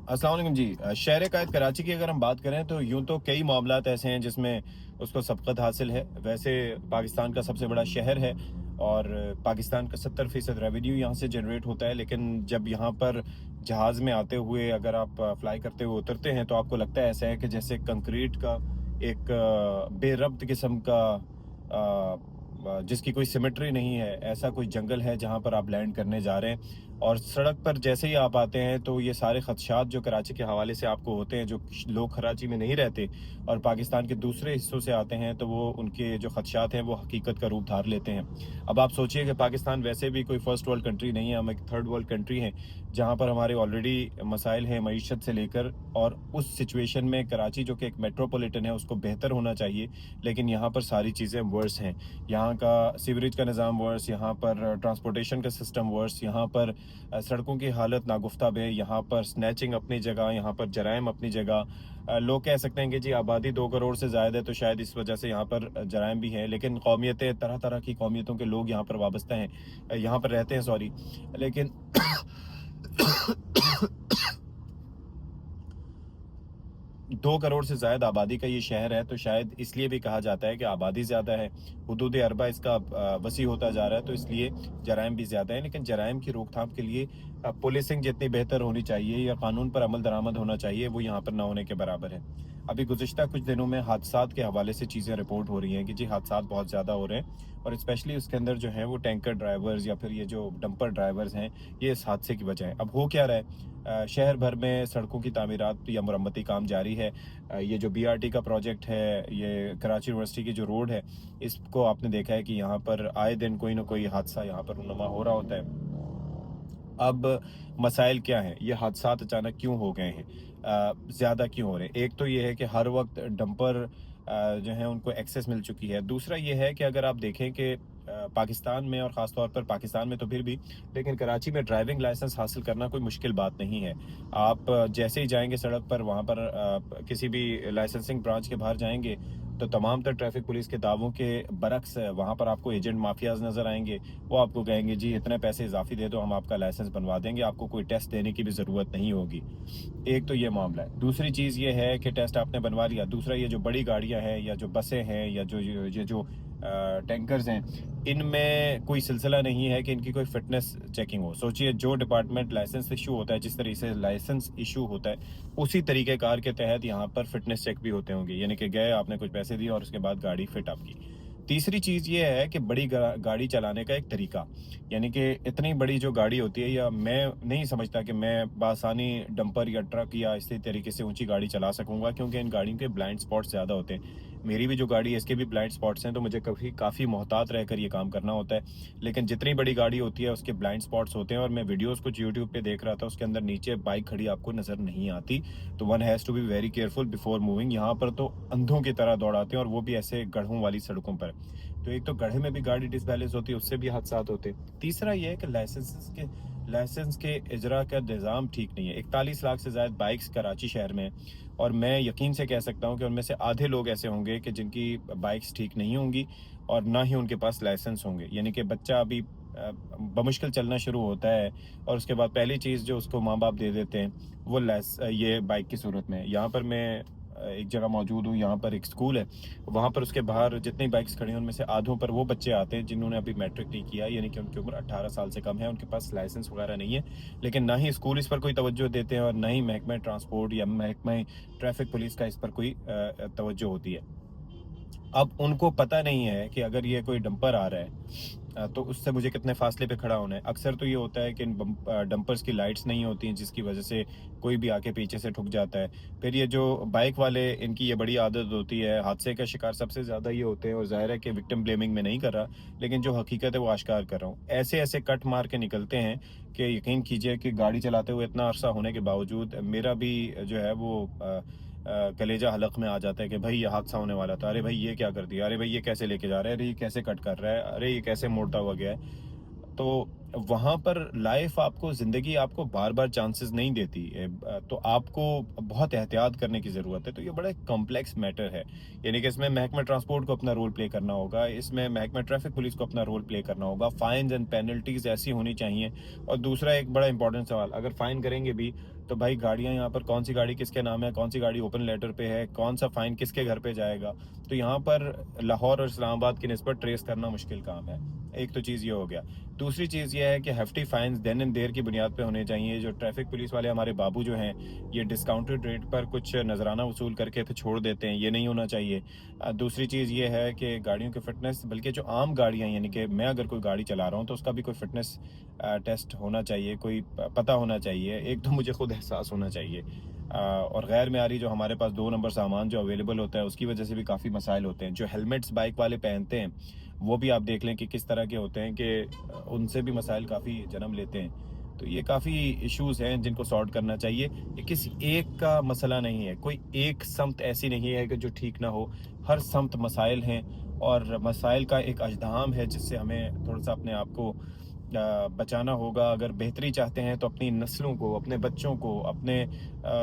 अस्सलाम वालेकुम जी। शहर कायद कराची की अगर हम बात करें तो यूं तो कई मामलात ऐसे हैं जिसमें उसको सबकत हासिल है। वैसे पाकिस्तान का सबसे बड़ा शहर है और पाकिस्तान का 70% रेवेन्यू यहाँ से जनरेट होता है। लेकिन जब यहाँ पर जहाज़ में आते हुए अगर आप फ्लाई करते हुए उतरते हैं तो आपको लगता है ऐसा है कि जैसे कंक्रीट का एक बेरब्त किस्म का जिसकी कोई सिमेट्री नहीं है, ऐसा कोई जंगल है जहाँ पर आप लैंड करने जा रहे हैं। और सड़क पर जैसे ही आप आते हैं तो ये सारे खदशात जो कराची के हवाले से आपको होते हैं, जो लोग कराची में नहीं रहते और पाकिस्तान के दूसरे हिस्सों से आते हैं, तो वो उनके जो खदशात हैं वो हकीकत का रूप धार लेते हैं। अब आप सोचिए कि पाकिस्तान वैसे भी कोई फर्स्ट वर्ल्ड कंट्री नहीं है, हम एक थर्ड वर्ल्ड कंट्री हैं जहाँ पर हमारे ऑलरेडी मसाइल हैं मईशत से लेकर। और उस सिचुएशन में कराची जो कि एक मेट्रोपॉलिटन है उसको बेहतर होना चाहिए, लेकिन यहाँ पर सारी चीज़ें वर्स हैं। यहाँ का सीवरेज का निज़ाम वर्स, यहाँ पर ट्रांसपोर्टेशन का सिस्टम वर्स, यहाँ पर सड़कों की हालत नागुफ्ता है, यहाँ पर स्नैचिंग अपनी जगह, यहाँ पर जराइम अपनी जगह। लोग कह सकते हैं कि जी आबादी 2 करोड़ से ज़्यादा है तो शायद इस वजह से यहाँ पर जराइम भी हैं, लेकिन कौमियतें, तरह तरह की कौमियतों के लोग यहाँ पर वाबस्ता हैं, यहाँ पर रहते हैं, सॉरी। लेकिन 2 करोड़ से ज़्यादा आबादी का ये शहर है, तो शायद इसलिए भी कहा जाता है कि आबादी ज़्यादा है, हुदूद अरबा इसका वसी होता जा रहा है, तो इसलिए जराइम भी ज़्यादा है। लेकिन जराइम की रोकथाम के लिए पुलिसिंग जितनी बेहतर होनी चाहिए या कानून पर अमल दरामद होना चाहिए, वो यहाँ पर ना होने के बराबर है। अभी गुज़िश्ता कुछ दिनों में हादसात के हवाले से चीज़ें रिपोर्ट हो रही हैं कि जी हादसात बहुत ज़्यादा हो रहे हैं और स्पेशली उसके अंदर जो है वो टैंकर ड्राइवर्स या फिर ये जो डंपर ड्राइवर्स हैं, ये इस हादसे की वजह है। अब हो क्या रहा है, शहर भर में सड़कों की तामीरात या मुरम्मती काम जारी है। ये जो बीआरटी का प्रोजेक्ट है, ये कराची यूनिवर्सिटी की जो रोड है, इसको आपने देखा है कि यहाँ पर आए दिन कोई ना कोई हादसा यहाँ पर रुनुमा हो रहा होता है। अब मसाइल क्या हैं? ये हादसात अचानक क्यों हो गए हैं? ज़्यादा क्यों हो रहे हैं? एक तो ये है कि हर वक्त डंपर जो है उनको एक्सेस मिल चुकी है। दूसरा ये है कि अगर आप देखें कि पाकिस्तान में और ख़ास तौर पर पाकिस्तान में तो फिर भी, लेकिन कराची में ड्राइविंग लाइसेंस हासिल करना कोई मुश्किल बात नहीं है। आप जैसे ही जाएंगे सड़क पर, वहाँ पर किसी भी लाइसेंसिंग ब्रांच के बाहर जाएंगे तो तमाम तर ट्रैफिक पुलिस के दावों के बरक्स वहाँ पर आपको एजेंट माफियाज नज़र आएंगे। वो आपको कहेंगे जी इतने पैसे इजाफी दे दो, हम आपका लाइसेंस बनवा देंगे, आपको कोई टेस्ट देने की भी ज़रूरत नहीं होगी। एक तो ये मामला है। दूसरी चीज़ ये है कि टेस्ट आपने बनवा लिया। दूसरा, ये जो बड़ी गाड़ियाँ हैं या जो बसें हैं या जो ये जो टैंकर्स हैं, इनमें कोई सिलसिला नहीं है कि इनकी कोई फिटनेस चेकिंग हो। सोचिए, जो डिपार्टमेंट लाइसेंस इशू होता है, जिस तरीके से लाइसेंस इशू होता है, उसी तरीक़ेकार के तहत यहाँ पर फिटनेस चेक भी होते होंगे। यानी कि गए, आपने कुछ पैसे दिए और उसके बाद गाड़ी फिट आपकी। तीसरी चीज़ ये है कि बड़ी गाड़ी चलाने का एक तरीका, यानी कि इतनी बड़ी जो गाड़ी होती है, या मैं नहीं समझता कि मैं बासानी डंपर या ट्रक या इसी तरीके से ऊंची गाड़ी चला सकूंगा, क्योंकि इन गाड़ियों के ब्लाइंड स्पॉट्स ज़्यादा होते हैं। मेरी भी जो गाड़ी है इसके भी ब्लाइंड स्पॉट्स हैं, तो मुझे काफ़ी मोहतात रहकर ये काम करना होता है। लेकिन जितनी बड़ी गाड़ी होती है उसके ब्लाइंड स्पॉट्स होते हैं, और मैं वीडियोस कुछ यूट्यूब पे देख रहा था, उसके अंदर नीचे बाइक खड़ी आपको नज़र नहीं आती। तो one has to be very careful before moving. यहाँ पर तो अंधों की तरह दौड़ाते हैं, और वो भी ऐसे गढ़ों वाली सड़कों पर। तो एक तो गड्ढे में भी गाड़ी डिसबैलेंस होती है, उससे भी हादसात होते हैं। तीसरा ये है कि लाइसेंस के इजरा का निज़ाम ठीक नहीं है। 41 लाख से ज़्यादा बाइक्स कराची शहर में, और मैं यकीन से कह सकता हूँ कि उनमें से आधे लोग ऐसे होंगे कि जिनकी बाइक्स ठीक नहीं होंगी और ना ही उनके पास लाइसेंस होंगे। यानी कि बच्चा अभी बमुश्किल चलना शुरू होता है और उसके बाद पहली चीज़ जो उसको माँ बाप दे देते हैं वो ये बाइक की सूरत में। यहाँ पर मैं एक जगह मौजूद हूँ, यहाँ पर एक स्कूल है, वहाँ पर उसके बाहर जितनी बाइक्स खड़ी हैं उनमें से आधों पर वो बच्चे आते हैं जिन्होंने अभी मैट्रिक नहीं किया, यानी कि उनकी उम्र 18 साल से कम है, उनके पास लाइसेंस वगैरह नहीं है। लेकिन ना ही स्कूल इस पर कोई तवज्जो देते हैं और ना ही महकमा ट्रांसपोर्ट या महकमा ट्रैफिक पुलिस का इस पर कोई तवज्जो होती है। अब उनको पता नहीं है कि अगर ये कोई डंपर आ रहा है तो उससे मुझे कितने फासले पे खड़ा होना है। अक्सर तो ये होता है कि इन डंपर्स की लाइट्स नहीं होती हैं, जिसकी वजह से कोई भी आके पीछे से ठुक जाता है। फिर ये जो बाइक वाले, इनकी ये बड़ी आदत होती है, हादसे का शिकार सबसे ज़्यादा ये होते हैं। और ज़ाहिर है कि विक्टिम ब्लेमिंग में नहीं कर रहा, लेकिन जो हकीकत है वो आश्कार कर रहा हूँ। ऐसे ऐसे कट मार के निकलते हैं कि यकीन कीजिए कि गाड़ी चलाते हुए इतना अरसा होने के बावजूद मेरा भी जो है वो कलेजा हलक में आ जाता है कि भाई ये हादसा होने वाला था, अरे भाई ये क्या कर दिया, अरे भाई ये कैसे लेके जा रहा है, अरे ये कैसे कट कर रहा है, अरे ये कैसे मोड़ता हुआ गया है। तो वहाँ पर लाइफ आपको, ज़िंदगी आपको बार बार चांसेस नहीं देती। तो आपको बहुत एहतियात करने की ज़रूरत है। तो ये बड़ा कॉम्प्लेक्स मैटर है, यानी कि इसमें महकमा ट्रांसपोर्ट को अपना रोल प्ले करना होगा, इसमें महकमा ट्रैफिक पुलिस को अपना रोल प्ले करना होगा, फ़ाइन्स एंड पेनल्टीज़ ऐसी होनी चाहिए। और दूसरा एक बड़ा इंपॉर्टेंट सवाल, अगर फ़ाइन करेंगे भी तो भाई गाड़ियाँ यहाँ पर कौन सी गाड़ी किसके नाम है, कौन सी गाड़ी ओपन लेटर पे है, कौन सा फ़ाइन किसके घर पे जाएगा, तो यहाँ पर लाहौर और इस्लामाबाद की निस्बत ट्रेस करना मुश्किल काम है। एक तो चीज़ ये हो गया। दूसरी चीज़ ये है कि हेफ्टी फ़ाइन्स देन एंड देयर की बुनियाद पे होने चाहिए। जो ट्रैफिक पुलिस वाले हमारे बाबू जो हैं, ये डिस्काउंटेड रेट पर कुछ नजराना वसूल करके फिर छोड़ देते हैं, ये नहीं होना चाहिए। दूसरी चीज़ ये है कि गाड़ियों की फ़िटनेस, बल्कि जो आम गाड़ियाँ, यानी कि मैं अगर कोई गाड़ी चला रहा हूँ तो उसका भी कोई फ़िटनेस टेस्ट होना चाहिए, कोई पता होना चाहिए। एक तो मुझे खुद एहसास होना चाहिए। और गैर मेयारी जो हमारे पास 2 नंबर सामान जो अवेलेबल होता है, उसकी वजह से भी काफ़ी मसाइल होते हैं। जो हेलमेट्स बाइक वाले पहनते हैं, वो भी आप देख लें कि किस तरह के होते हैं कि उनसे भी मसाइल काफ़ी जन्म लेते हैं। तो ये काफ़ी इश्यूज़ हैं जिनको सॉर्ट करना चाहिए। ये किसी एक का मसला नहीं है, कोई एक समत ऐसी नहीं है कि जो ठीक ना हो। हर समत मसाइल हैं और मसाइल का एक अजदाम है जिससे हमें थोड़ा-सा अपने आप को बचाना होगा। अगर बेहतरी चाहते हैं तो अपनी नस्लों को, अपने बच्चों को, अपने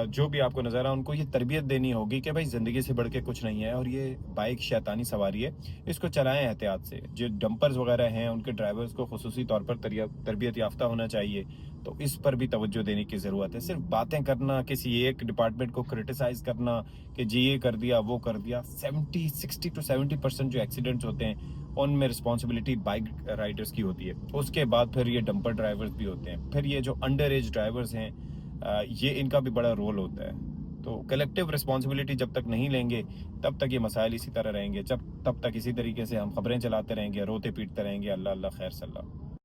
जो भी आपको नज़र आ उनको ये तरबियत देनी होगी कि भाई ज़िंदगी से बढ़ के कुछ नहीं है और ये बाइक शैतानी सवारी है, इसको चलाएँ एहतियात से। जो डंपर्स वगैरह हैं उनके ड्राइवर्स को खुसूसी तौर पर तरबियत याफ्ता होना चाहिए, तो इस पर भी तवज्जो देने की ज़रूरत है। सिर्फ बातें करना, किसी एक डिपार्टमेंट को क्रिटिसाइज़ करना कि जी ये कर दिया, वो कर दिया, 60 टू 70% जो एक्सीडेंट्स होते हैं उनमें रिस्पॉन्सिबिलिटी बाइक राइडर्स की होती है। उसके बाद फिर ये डंपर ड्राइवर्स भी होते हैं, फिर ये जो अंडर एज ड्राइवर्स हैं, ये इनका भी बड़ा रोल होता है। तो कलेक्टिव रिस्पॉन्सिबिलिटी जब तक नहीं लेंगे तब तक ये मसाइल इसी तरह रहेंगे, जब तब तक इसी तरीके से हम खबरें चलाते रहेंगे, रोते पीटते रहेंगे। अल्लाह अल्लाह खैर सल्ला।